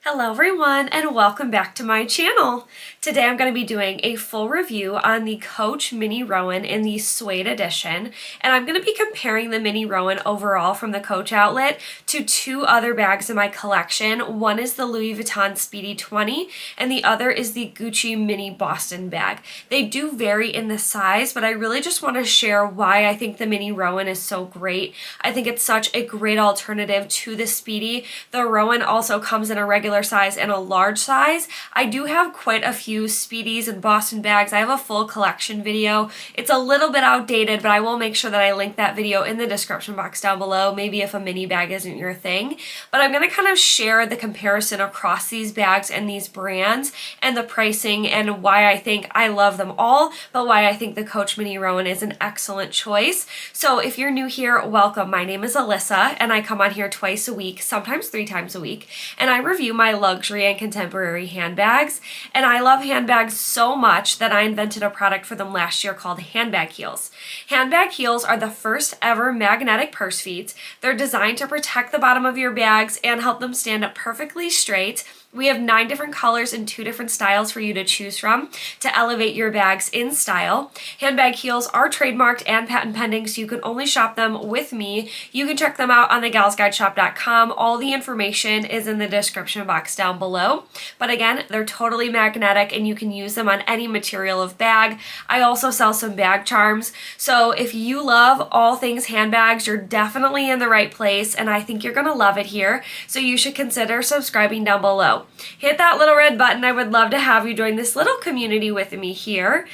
Hello everyone and welcome back to my channel. Today I'm going to be doing a full review on the Coach Mini Rowan in the Suede edition, and I'm going to be comparing the Mini Rowan overall from the Coach outlet to two other bags in my collection. One is the Louis Vuitton Speedy 20 and the other is the Gucci Mini Boston bag. They do vary in the size, but I really just want to share why I think the Mini Rowan is so great. I think it's such a great alternative to the Speedy. The Rowan also comes in a regular size and a large size. I do have quite a few Speedies and Boston bags. I have a full collection video. It's a little bit outdated, but I will make sure that I link that video in the description box down below, maybe if a mini bag isn't your thing. But I'm going to kind of share the comparison across these bags and these brands and the pricing and why I think I love them all, but why I think the Coach Mini Rowan is an excellent choice. So if you're new here, welcome. My name is Alyssa and I come on here twice a week, sometimes 3 times a week, and I review my luxury and contemporary handbags. And I love handbags so much that I invented a product for them last year called handbag heels. Handbag heels are the first ever magnetic purse feet. They're designed to protect the bottom of your bags and help them stand up perfectly straight. We have 9 different colors and 2 different styles for you to choose from to elevate your bags in style. Handbag heels are trademarked and patent pending, so you can only shop them with me. You can check them out on thegalsguideshop.com. All the information is in the description box down below. But again, they're totally magnetic and you can use them on any material of bag. I also sell some bag charms. So if you love all things handbags, you're definitely in the right place, and I think you're going to love it here. So you should consider subscribing down below. Hit that little red button. I would love to have you join this little community with me here.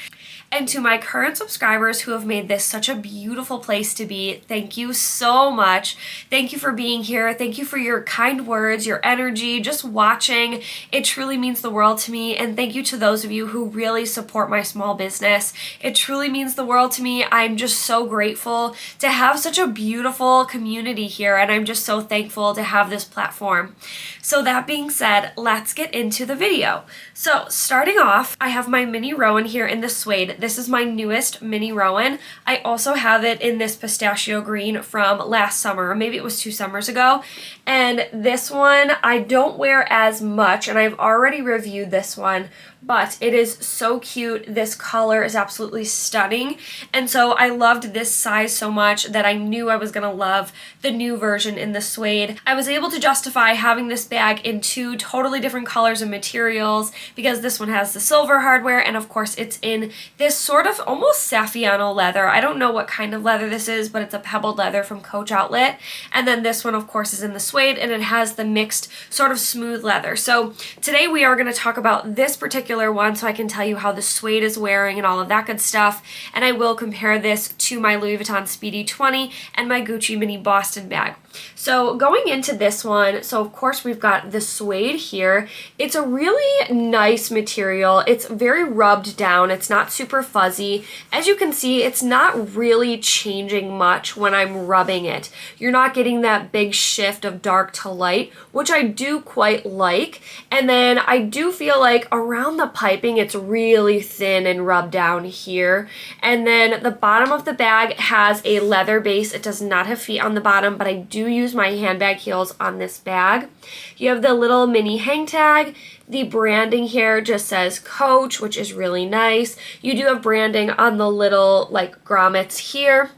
And to my current subscribers who have made this such a beautiful place to be, thank you so much. Thank you for being here. Thank you for your kind words, your energy, just watching. It truly means the world to me. And thank you to those of you who really support my small business. It truly means the world to me. I'm just so grateful to have such a beautiful community here, and I'm just so thankful to have this platform. So that being said, let's get into the video. So starting off, I have my Mini Rowan here in the Suede. This is my newest Mini Rowan. I also have it in this pistachio green from last summer, or maybe it was 2 summers ago. And this one I don't wear as much, and I've already reviewed this one, but it is so cute. This color is absolutely stunning. And so I loved this size so much that I knew I was gonna love the new version in the Suede. I was able to justify having this bag in 2 totally different colors and materials because this one has the silver hardware, and of course it's in this sort of almost Saffiano leather. I don't know what kind of leather this is, but it's a pebbled leather from Coach Outlet. And then this one of course is in the Suede, and it has the mixed sort of smooth leather. So today we are gonna talk about this particular one so I can tell you how the Suede is wearing and all of that good stuff, and I will compare this to my Louis Vuitton Speedy 20 and my Gucci Mini Boston bag. So going into this one, so of course we've got the Suede here. It's a really nice material. It's very rubbed down. It's not super fuzzy. As you can see, it's not really changing much when I'm rubbing it. You're not getting that big shift of dark to light, which I do quite like. And then I do feel like around the piping, it's really thin and rubbed down here. And then the bottom of the bag has a leather base. It does not have feet on the bottom, but I do use my handbag heels on this bag. You have the little mini hang tag. The branding here just says Coach, which is really nice. You do have branding on the little like grommets here.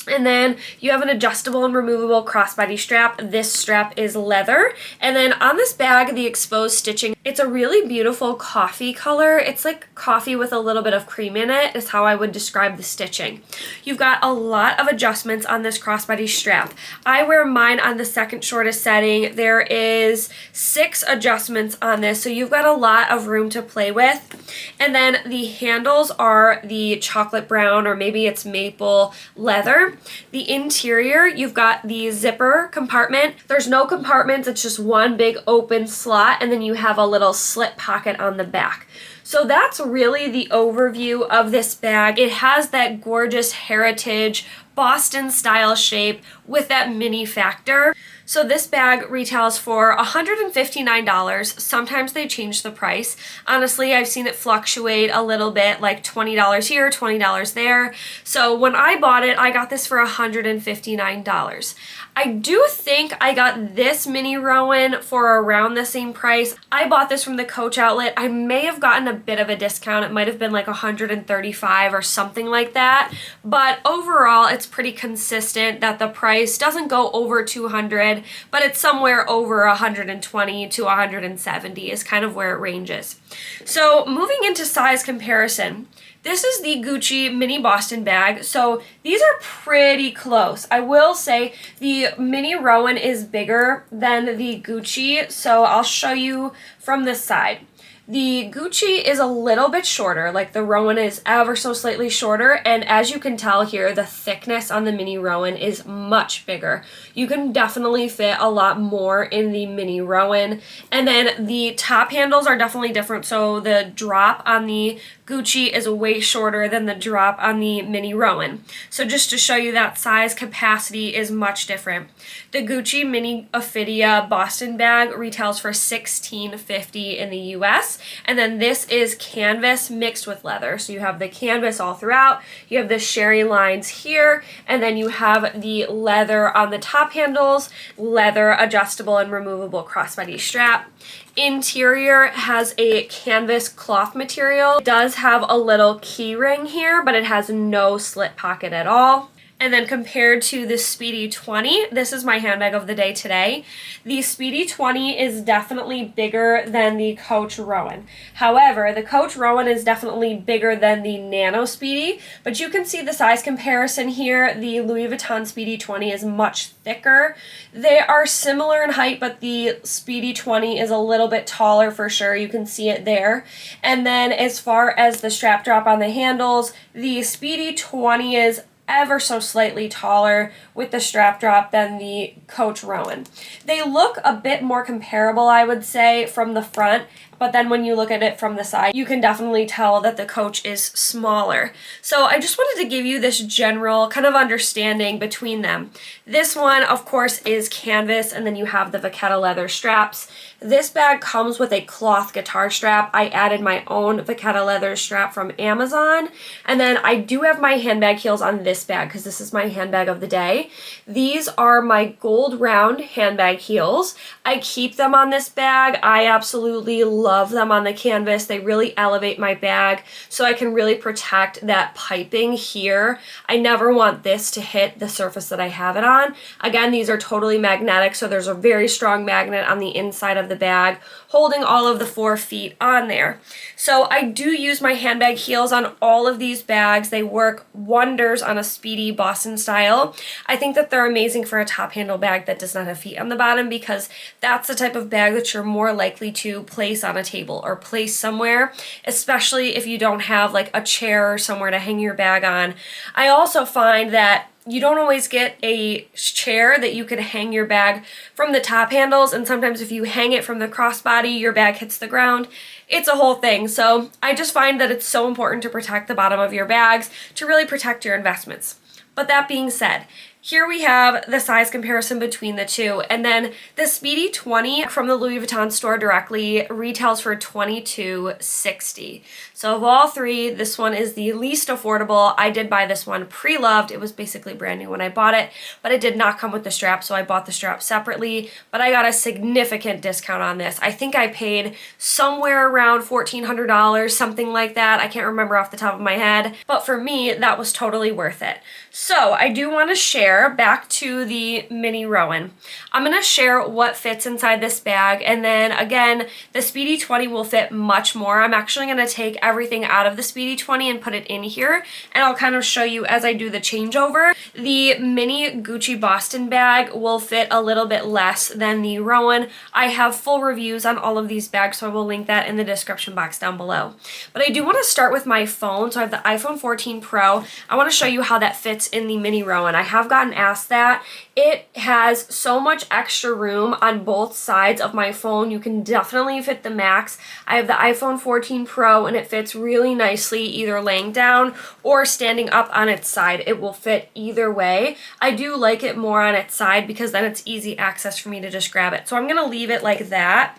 And then you have an adjustable and removable crossbody strap. This strap is leather. And then on this bag, the exposed stitching, it's a really beautiful coffee color. It's like coffee with a little bit of cream in it is how I would describe the stitching. You've got a lot of adjustments on this crossbody strap. I wear mine on the second shortest setting. There is 6 adjustments on this, so you've got a lot of room to play with. And then the handles are the chocolate brown, or maybe it's maple leather. The interior, you've got the zipper compartment. There's no compartments, it's just one big open slot, and then you have a little slit pocket on the back. So that's really the overview of this bag. It has that gorgeous heritage Boston style shape with that mini factor. So this bag retails for $159. Sometimes they change the price. Honestly, I've seen it fluctuate a little bit, like $20 here, $20 there. So when I bought it, I got this for $159. I do think I got this mini Rowan for around the same price. I bought this from the Coach outlet. I may have gotten a bit of a discount. It might have been like $135 or something like that. But overall, it's pretty consistent that the price doesn't go over $200, but it's somewhere over $120 to $170 is kind of where it ranges. So moving into size comparison, this is the Gucci mini Boston bag. So these are pretty close. I will say the mini Rowan is bigger than the Gucci, so I'll show you from this side. The Gucci is a little bit shorter, like the Rowan is ever so slightly shorter, and as you can tell here, the thickness on the mini Rowan is much bigger. You can definitely fit a lot more in the mini Rowan, and then the top handles are definitely different, so the drop on the Gucci is way shorter than the drop on the mini Rowan. So just to show you that size capacity is much different. The Gucci mini Ophidia Boston bag retails for $16.50 in the US. And then this is canvas mixed with leather. So you have the canvas all throughout, you have the sherry lines here, and then you have the leather on the top handles, leather adjustable and removable crossbody strap. Interior has a canvas cloth material. It does have a little key ring here, but it has no slit pocket at all. And then compared to the Speedy 20, this is my handbag of the day today. The Speedy 20 is definitely bigger than the Coach Rowan. However, the Coach Rowan is definitely bigger than the Nano Speedy, but you can see the size comparison here. The Louis Vuitton Speedy 20 is much thicker. They are similar in height, but the Speedy 20 is a little bit taller for sure. You can see it there. And then as far as the strap drop on the handles, the Speedy 20 is ever so slightly taller with the strap drop than the Coach Rowan. They look a bit more comparable, I would say, from the front, but then when you look at it from the side, you can definitely tell that the Coach is smaller. So I just wanted to give you this general kind of understanding between them. This one, of course, is canvas, and then you have the vachetta leather straps. This bag comes with a cloth guitar strap. I added my own vachetta leather strap from Amazon, and then I do have my handbag heels on this bag because this is my handbag of the day. These are my gold round handbag heels. I keep them on this bag. I absolutely love them on the canvas. They really elevate my bag so I can really protect that piping here. I never want this to hit the surface that I have it on. Again, these are totally magnetic, so there's a very strong magnet on the inside of the bag holding all of the 4 feet on there. So I do use my handbag heels on all of these bags. They work wonders on a Speedy Boston style. I think that they're amazing for a top handle bag that does not have feet on the bottom because that's the type of bag that you're more likely to place on a table or place somewhere, especially if you don't have like a chair or somewhere to hang your bag on. I also find that you don't always get a chair that you can hang your bag from the top handles, and sometimes if you hang it from the crossbody, your bag hits the ground. It's a whole thing. So I just find that it's so important to protect the bottom of your bags to really protect your investments. But that being said, here we have the size comparison between the two, and then the Speedy 20 from the Louis Vuitton store directly retails for $22.60. So of all three, this one is the least affordable. I did buy this one pre-loved. It was basically brand new when I bought it, but it did not come with the strap, so I bought the strap separately, but I got a significant discount on this. I think I paid somewhere around $1,400, something like that. I can't remember off the top of my head, but for me, that was totally worth it. So I do want to share back to the mini Rowan. I'm going to share what fits inside this bag, and then again, the Speedy 20 will fit much more. I'm actually going to take everything out of the Speedy 20 and put it in here, and I'll kind of show you as I do the changeover. The mini Gucci Boston bag will fit a little bit less than the Rowan. I have full reviews on all of these bags, so I will link that in the description box down below. But I do want to start with my phone. So I have the iPhone 14 Pro. I want to show you how that fits in the mini Rowan. I have gotten asked that. It has so much extra room on both sides of my phone. You can definitely fit the max. I have the iPhone 14 Pro, and it fits really nicely either laying down or standing up on its side. It will fit either way. I do like it more on its side because then it's easy access for me to just grab it. So I'm going to leave it like that.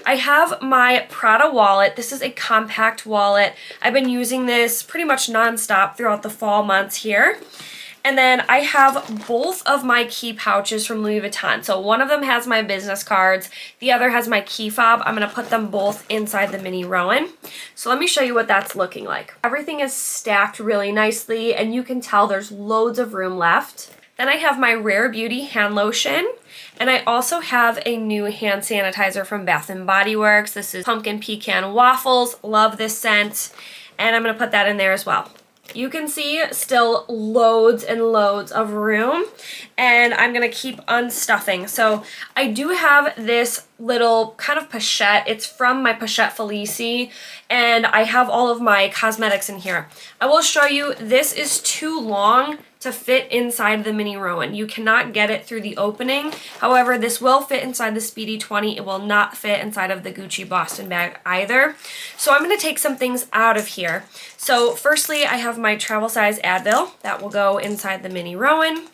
I have my Prada wallet. This is a compact wallet. I've been using this pretty much nonstop throughout the fall months here. And then I have both of my key pouches from Louis Vuitton. So one of them has my business cards, the other has my key fob. I'm gonna put them both inside the mini Rowan. So let me show you what that's looking like. Everything is stacked really nicely, and you can tell there's loads of room left. Then I have my Rare Beauty hand lotion, and I also have a new hand sanitizer from Bath & Body Works. This is Pumpkin Pecan Waffles. Love this scent, and I'm gonna put that in there as well. You can see still loads and loads of room, and I'm gonna keep unstuffing. So I do have this little kind of pochette. It's from my Pochette Felici, and I have all of my cosmetics in here. I will show you, this is too long to fit inside the mini Rowan. You cannot get it through the opening. However, this will fit inside the Speedy 20. It will not fit inside of the Gucci Boston bag either. So I'm gonna take some things out of here. So firstly, I have my travel size Advil that will go inside the mini Rowan.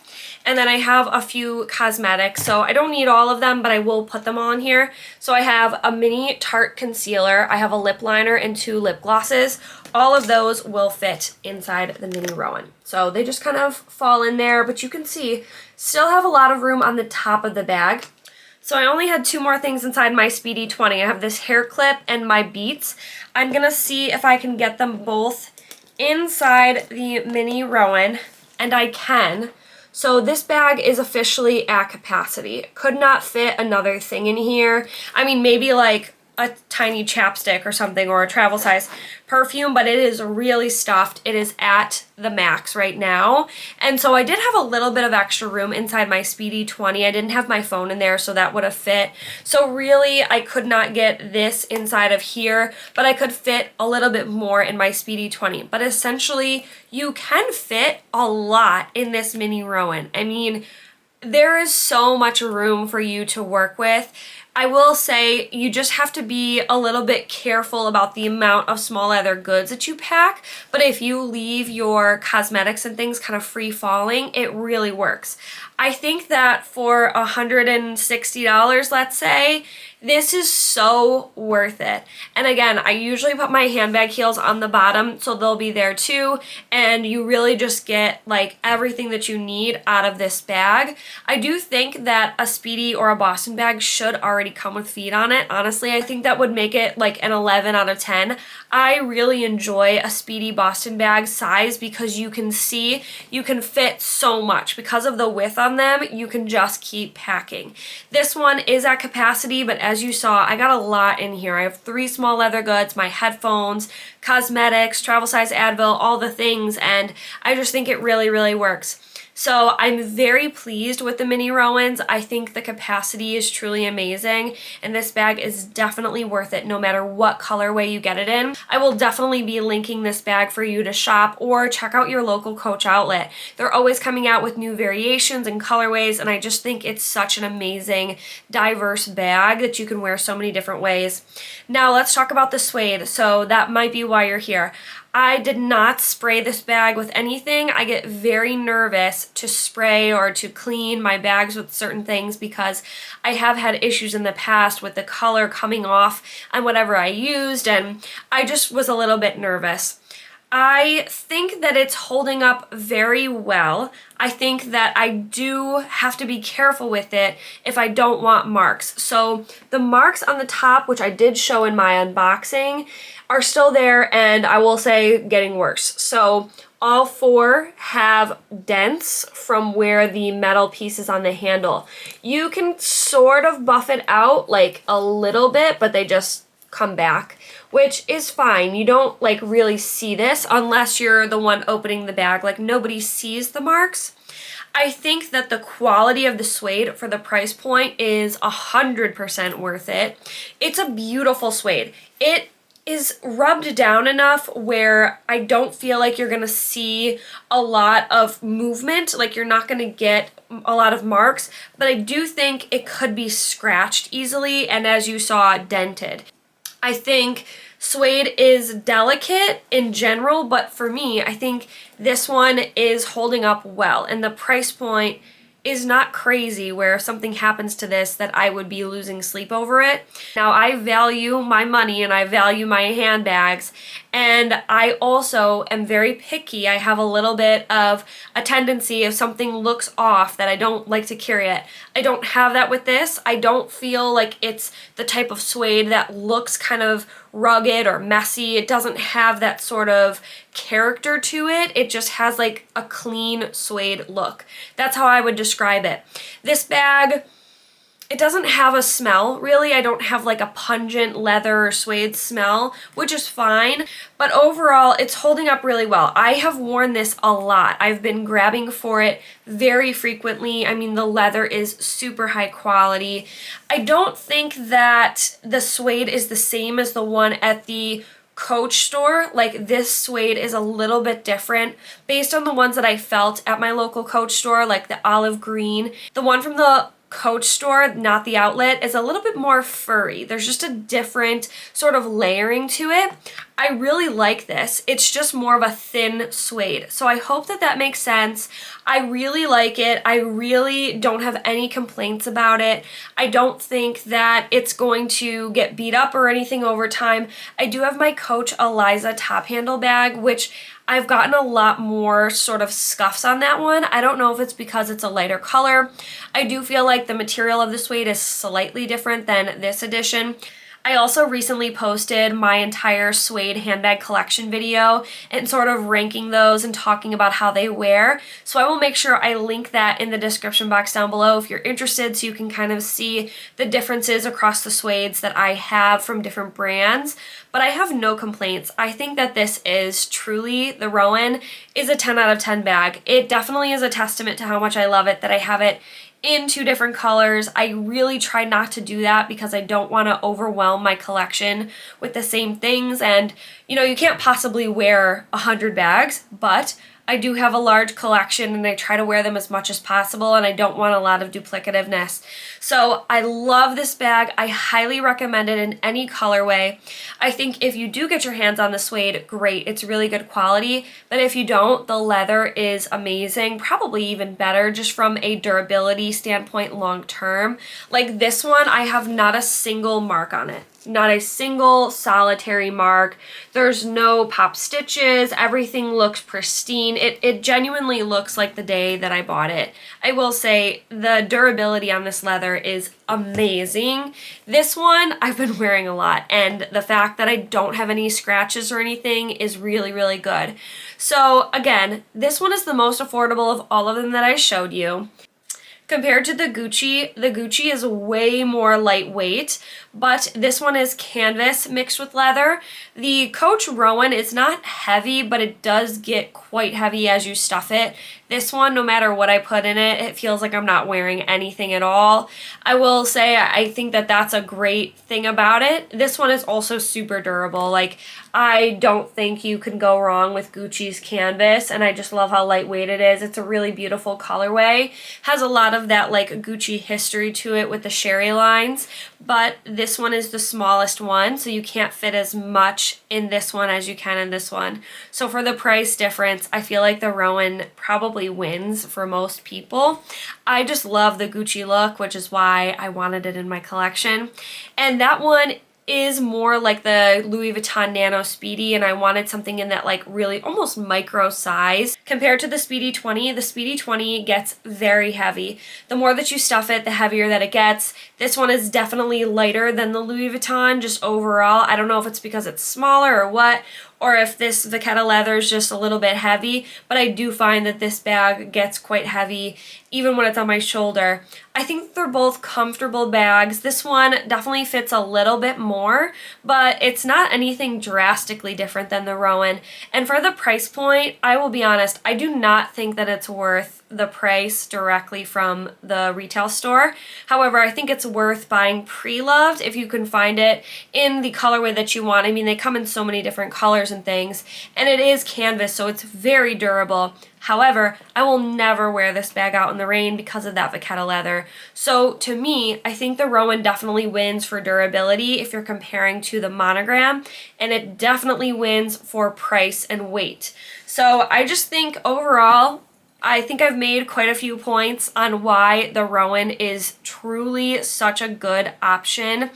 And then I have a few cosmetics, so I don't need all of them, but I will put them on here. So I have a mini Tarte concealer, I have a lip liner, and 2 lip glosses. All of those will fit inside the mini Rowan. So they just kind of fall in there, but you can see, still have a lot of room on the top of the bag. So I only had 2 more things inside my Speedy 20. I have this hair clip and my beats. I'm gonna see if I can get them both inside the mini Rowan, and I can. So this bag is officially at capacity. Could not fit another thing in here. I mean, maybe like a tiny chapstick or something, or a travel size perfume, but it is really stuffed. It is at the max right now. And so I did have a little bit of extra room inside my Speedy 20. I didn't have my phone in there, so that would have fit. So really, I could not get this inside of here, but I could fit a little bit more in my Speedy 20. But essentially, you can fit a lot in this mini Rowan. I mean, there is so much room for you to work with. I will say you just have to be a little bit careful about the amount of small leather goods that you pack, but if you leave your cosmetics and things kind of free falling, it really works. I think that for $160, let's say, this is so worth it. And again, I usually put my handbag heels on the bottom, so they'll be there too, and you really just get like everything that you need out of this bag. I do think that a Speedy or a Boston bag should already come with feet on it. Honestly, I think that would make it like an 11 out of 10. I really enjoy a Speedy Boston bag size because you can see you can fit so much. Because of the width on them, you can just keep packing. This one is at capacity, but as you saw, I got a lot in here. I have 3 small leather goods, my headphones, cosmetics, travel size Advil, all the things, and I just think it really, really works. So I'm very pleased with the mini Rowans. I think the capacity is truly amazing, and this bag is definitely worth it no matter what colorway you get it in. I will definitely be linking this bag for you to shop or check out your local Coach outlet. They're always coming out with new variations and colorways, and I just think it's such an amazing, diverse bag that you can wear so many different ways. Now let's talk about the suede. So that might be why you're here. I did not spray this bag with anything. I get very nervous to spray or to clean my bags with certain things because I have had issues in the past with the color coming off on whatever I used, and I just was a little bit nervous. I think that it's holding up very well. I think that I do have to be careful with it if I don't want marks. So the marks on the top, which I did show in my unboxing, are still there, and I will say getting worse. So all 4 have dents from where the metal piece is on the handle. You can sort of buff it out like a little bit, but they just come back, which is fine. You don't like really see this unless you're the one opening the bag. Like nobody sees the marks. I think that the quality of the suede for the price point is 100% worth it. It's a beautiful suede. It is rubbed down enough where I don't feel like you're gonna see a lot of movement, like you're not gonna get a lot of marks, but I do think it could be scratched easily, and as you saw, dented. I think suede is delicate in general, but for me, I think this one is holding up well, and the price point is not crazy where if something happens to this that I would be losing sleep over it. Now I value my money and I value my handbags, And I also am very picky. I have a little bit of a tendency if something looks off that I don't like to carry it. I don't have that with this. I don't feel like it's the type of suede that looks kind of rugged or messy. It doesn't have that sort of character to it. It just has like a clean suede look. That's how I would describe it. This bag, it doesn't have a smell, really. I don't have like a pungent leather or suede smell, which is fine. But overall, it's holding up really well. I have worn this a lot. I've been grabbing for it very frequently. I mean, the leather is super high quality. I don't think that the suede is the same as the one at the Coach store. Like, this suede is a little bit different based on the ones that I felt at my local Coach store, like the olive green. The one from the Coach store, not the outlet, is a little bit more furry. There's just a different sort of layering to it. I really like this. It's just more of a thin suede. So I hope that that makes sense. I really like it. I really don't have any complaints about it. I don't think that it's going to get beat up or anything over time. I do have my Coach Eliza top handle bag, which I've gotten a lot more sort of scuffs on that one. I don't know if it's because it's a lighter color. I do feel like the material of the suede is slightly different than this edition. I also recently posted my entire suede handbag collection video and sort of ranking those and talking about how they wear. So I will make sure I link that in the description box down below if you're interested, so you can kind of see the differences across the suedes that I have from different brands. But I have no complaints. I think that this is truly, the Rowan is a 10 out of 10 bag. It definitely is a testament to how much I love it that I have it in 2 different colors. I really try not to do that because I don't want to overwhelm my collection with the same things. And you know, you can't possibly wear 100 bags, but I do have a large collection and I try to wear them as much as possible, and I don't want a lot of duplicativeness. So I love this bag. I highly recommend it in any colorway. I think if you do get your hands on the suede, great. It's really good quality. But if you don't, the leather is amazing, probably even better just from a durability standpoint long term. Like this one, I have not a single mark on it. Not a single solitary mark. There's no pop stitches. Everything looks pristine. It genuinely looks like the day that I bought it. I will say the durability on this leather is amazing. This one I've been wearing a lot, and the fact that I don't have any scratches or anything is really, really good. So again, this one is the most affordable of all of them that I showed you. Compared to the Gucci is way more lightweight, but this one is canvas mixed with leather. The Coach Rowan is not heavy, but it does get quite heavy as you stuff it. This one, no matter what I put in it, it feels like I'm not wearing anything at all. I will say I think that that's a great thing about it. This one is also super durable. Like, I don't think you can go wrong with Gucci's canvas, and I just love how lightweight it is. It's a really beautiful colorway. Has a lot of that like Gucci history to it with the sherry lines, but this one is the smallest one, so you can't fit as much in this one as you can in this one. So for the price difference, I feel like the Rowan probably wins for most people. I just love the Gucci look, which is why I wanted it in my collection. And that one is more like the Louis Vuitton Nano Speedy, and I wanted something in that like really almost micro size. Compared to the Speedy 20, the Speedy 20 gets very heavy. The more that you stuff it, the heavier that it gets. This one is definitely lighter than the Louis Vuitton, just overall. I don't know if it's because it's smaller or what, or if this Vachetta leather is just a little bit heavy, but I do find that this bag gets quite heavy even when it's on my shoulder. I think they're both comfortable bags. This one definitely fits a little bit more, but it's not anything drastically different than the Rowan. And for the price point, I will be honest, I do not think that it's worth the price directly from the retail store. However, I think it's worth buying pre-loved if you can find it in the colorway that you want. I mean, they come in so many different colors and things, and it is canvas, so it's very durable. However, I will never wear this bag out in the rain because of that Vachetta leather. So to me, I think the Rowan definitely wins for durability if you're comparing to the monogram, and it definitely wins for price and weight. So I just think overall, I think I've made quite a few points on why the Rowan is truly such a good option.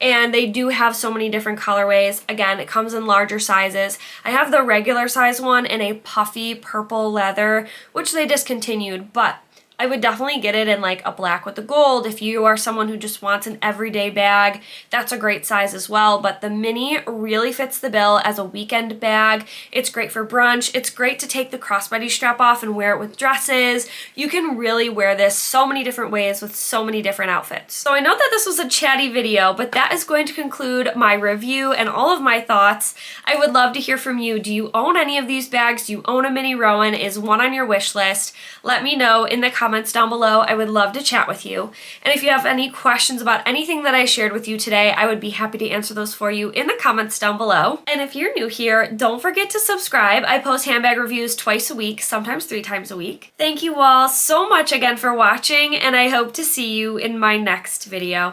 And they do have so many different colorways. Again, it comes in larger sizes. I have the regular size one in a puffy purple leather, which they discontinued, but I would definitely get it in like a black with the gold. If you are someone who just wants an everyday bag, that's a great size as well. But the mini really fits the bill as a weekend bag. It's great for brunch. It's great to take the crossbody strap off and wear it with dresses. You can really wear this so many different ways with so many different outfits. So I know that this was a chatty video, but that is going to conclude my review and all of my thoughts. I would love to hear from you. Do you own any of these bags? Do you own a mini Rowan? Is one on your wish list? Let me know in the comments down below. I would love to chat with you. And if you have any questions about anything that I shared with you today, I would be happy to answer those for you in the comments down below. And if you're new here, don't forget to subscribe. I post handbag reviews twice a week, sometimes 3 times a week. Thank you all so much again for watching, and I hope to see you in my next video.